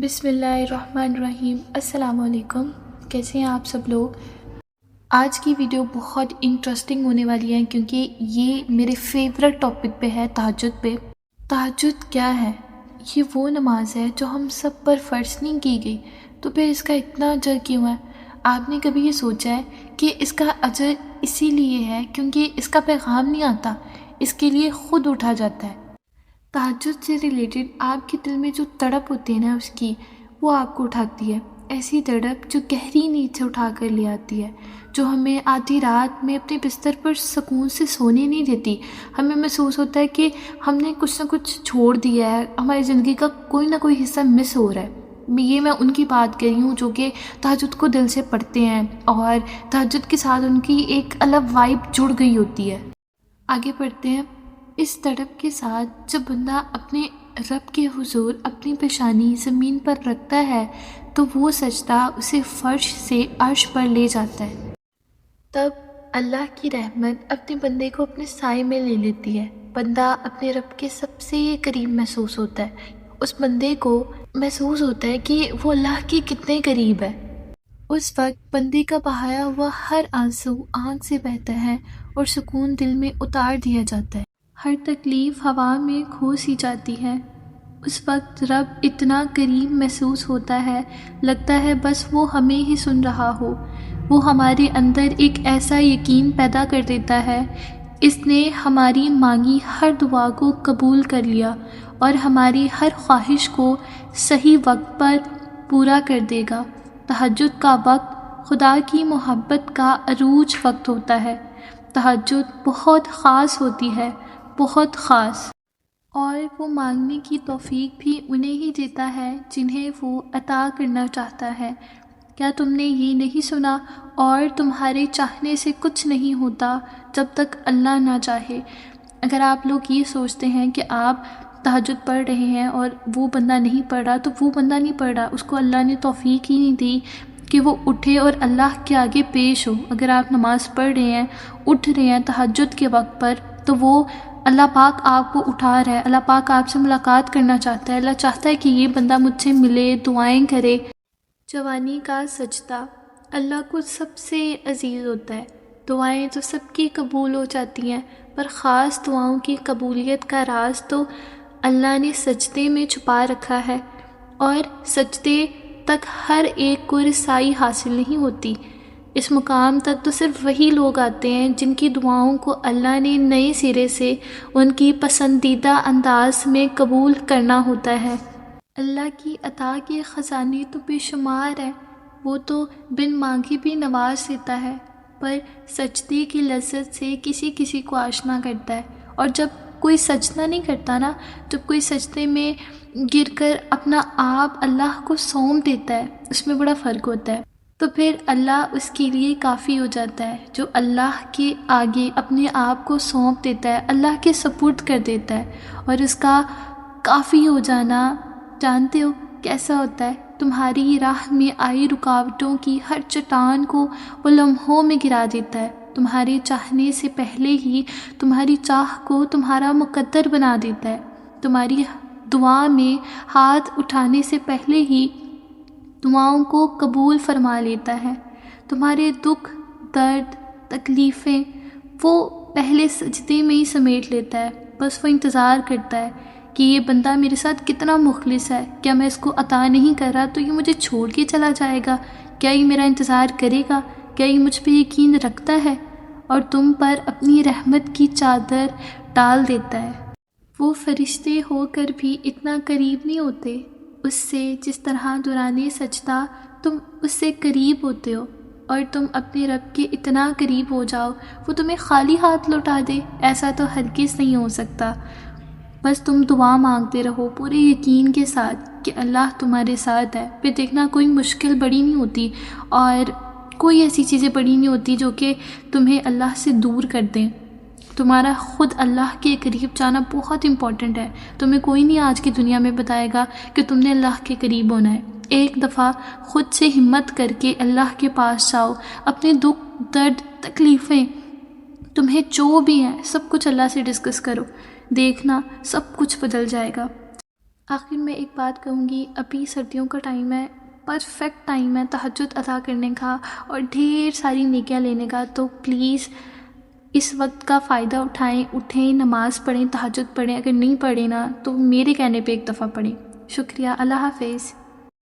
بسم اللہ الرحمن الرحیم۔ السلام علیکم، کیسے ہیں آپ سب لوگ؟ آج کی ویڈیو بہت انٹرسٹنگ ہونے والی ہے کیونکہ یہ میرے فیورٹ ٹاپک پہ ہے، تہجد پہ۔ تہجد کیا ہے؟ یہ وہ نماز ہے جو ہم سب پر فرض نہیں کی گئی، تو پھر اس کا اتنا اجر کیوں ہے؟ آپ نے کبھی یہ سوچا ہے کہ اس کا اجر اسی لیے ہے کیونکہ اس کا پیغام نہیں آتا، اس کے لیے خود اٹھا جاتا ہے۔ تہجد سے ریلیٹڈ آپ کے دل میں جو تڑپ ہوتی ہے نا اس کی، وہ آپ کو اٹھاتی ہے، ایسی تڑپ جو گہری نیند سے اٹھا کر لے آتی ہے، جو ہمیں آدھی رات میں اپنے بستر پر سکون سے سونے نہیں دیتی۔ ہمیں محسوس ہوتا ہے کہ ہم نے کچھ نہ کچھ چھوڑ دیا ہے، ہماری زندگی کا کوئی نہ کوئی حصہ مس ہو رہا ہے۔ میں ان کی بات کر رہی ہوں جو کہ تہجد کو دل سے پڑھتے ہیں اور تہجد کے ساتھ ان کی ایک الگ وائب جڑ گئی ہوتی ہے۔ آگے پڑھتے ہیں۔ اس تڑپ کے ساتھ جب بندہ اپنے رب کے حضور اپنی پیشانی زمین پر رکھتا ہے تو وہ سجدہ اسے فرش سے عرش پر لے جاتا ہے۔ تب اللہ کی رحمت اپنے بندے کو اپنے سائے میں لے لیتی ہے۔ بندہ اپنے رب کے سب سے قریب محسوس ہوتا ہے۔ اس بندے کو محسوس ہوتا ہے کہ وہ اللہ کے کتنے قریب ہے۔ اس وقت بندے کا بہایا ہوا ہر آنسو آنکھ سے بہتا ہے اور سکون دل میں اتار دیا جاتا ہے۔ ہر تکلیف ہوا میں کھو سی جاتی ہے۔ اس وقت رب اتنا قریب محسوس ہوتا ہے، لگتا ہے بس وہ ہمیں ہی سن رہا ہو۔ وہ ہمارے اندر ایک ایسا یقین پیدا کر دیتا ہے، اس نے ہماری مانگی ہر دعا کو قبول کر لیا اور ہماری ہر خواہش کو صحیح وقت پر پورا کر دے گا۔ تہجد کا وقت خدا کی محبت کا عروج وقت ہوتا ہے۔ تہجد بہت خاص ہوتی ہے، بہت خاص، اور وہ مانگنے کی توفیق بھی انہیں ہی دیتا ہے جنہیں وہ عطا کرنا چاہتا ہے۔ کیا تم نے یہ نہیں سنا؟ اور تمہارے چاہنے سے کچھ نہیں ہوتا جب تک اللہ نہ چاہے۔ اگر آپ لوگ یہ سوچتے ہیں کہ آپ تہجد پڑھ رہے ہیں اور وہ بندہ نہیں پڑھ رہا، تو وہ بندہ نہیں پڑھ رہا، اس کو اللہ نے توفیق ہی نہیں دی کہ وہ اٹھے اور اللہ کے آگے پیش ہو۔ اگر آپ نماز پڑھ رہے ہیں، اٹھ رہے ہیں تہجد کے وقت پر، تو وہ اللہ پاک آپ کو اٹھا رہا ہے، اللہ پاک آپ سے ملاقات کرنا چاہتا ہے۔ اللہ چاہتا ہے کہ یہ بندہ مجھ سے ملے، دعائیں کرے۔ جوانی کا سجدہ اللہ کو سب سے عزیز ہوتا ہے۔ دعائیں تو سب کی قبول ہو جاتی ہیں، پر خاص دعاؤں کی قبولیت کا راز تو اللہ نے سجدے میں چھپا رکھا ہے، اور سجدے تک ہر ایک کو رسائی حاصل نہیں ہوتی۔ اس مقام تک تو صرف وہی لوگ آتے ہیں جن کی دعاؤں کو اللہ نے نئے سرے سے ان کی پسندیدہ انداز میں قبول کرنا ہوتا ہے۔ اللہ کی عطا کے خزانے تو بے شمار ہیں، وہ تو بن مانگے بھی نواز دیتا ہے، پر سجدے کی لذت سے کسی کسی کو آشنا کرتا ہے۔ اور جب کوئی سجدہ نہیں کرتا نا، جب کوئی سجدے میں گر کر اپنا آپ اللہ کو سونپ دیتا ہے، اس میں بڑا فرق ہوتا ہے، تو پھر اللہ اس کے لیے کافی ہو جاتا ہے۔ جو اللہ کے آگے اپنے آپ کو سونپ دیتا ہے، اللہ کے سپرد کر دیتا ہے، اور اس کا کافی ہو جانا جانتے ہو کیسا ہوتا ہے؟ تمہاری راہ میں آئی رکاوٹوں کی ہر چٹان کو وہ لمحوں میں گرا دیتا ہے۔ تمہارے چاہنے سے پہلے ہی تمہاری چاہ کو تمہارا مقدر بنا دیتا ہے۔ تمہاری دعا میں ہاتھ اٹھانے سے پہلے ہی دعاؤں کو قبول فرما لیتا ہے۔ تمہارے دکھ، درد، تکلیفیں وہ پہلے سجدے میں ہی سمیٹ لیتا ہے۔ بس وہ انتظار کرتا ہے کہ یہ بندہ میرے ساتھ کتنا مخلص ہے، کیا میں اس کو عطا نہیں کر رہا تو یہ مجھے چھوڑ کے چلا جائے گا؟ کیا یہ میرا انتظار کرے گا؟ کیا یہ مجھ پہ یقین رکھتا ہے؟ اور تم پر اپنی رحمت کی چادر ڈال دیتا ہے۔ وہ فرشتے ہو کر بھی اتنا قریب نہیں ہوتے اس سے جس طرح دوران سجدہ تم اس سے قریب ہوتے ہو، اور تم اپنے رب کے اتنا قریب ہو جاؤ وہ تمہیں خالی ہاتھ لوٹا دے، ایسا تو ہرگز نہیں ہو سکتا۔ بس تم دعا مانگتے رہو پورے یقین کے ساتھ کہ اللہ تمہارے ساتھ ہے۔ پھر دیکھنا کوئی مشکل بڑی نہیں ہوتی، اور کوئی ایسی چیزیں بڑی نہیں ہوتی جو کہ تمہیں اللہ سے دور کر دیں۔ تمہارا خود اللہ کے قریب جانا بہت امپورٹنٹ ہے۔ تمہیں کوئی نہیں آج کی دنیا میں بتائے گا کہ تم نے اللہ کے قریب ہونا ہے۔ ایک دفعہ خود سے ہمت کر کے اللہ کے پاس جاؤ، اپنے دکھ، درد، تکلیفیں، تمہیں جو بھی ہیں سب کچھ اللہ سے ڈسکس کرو، دیکھنا سب کچھ بدل جائے گا۔ آخر میں ایک بات کہوں گی، ابھی سردیوں کا ٹائم ہے، پرفیکٹ ٹائم ہے تہجد ادا کرنے کا اور ڈھیر ساری نیکیاں لینے کا، تو پلیز اس وقت کا فائدہ اٹھائیں، اٹھیں، نماز پڑھیں، تہجد پڑھیں، اگر نہیں پڑھیں نا تو میرے کہنے پہ ایک دفعہ پڑھیں۔ شکریہ، اللہ حافظ۔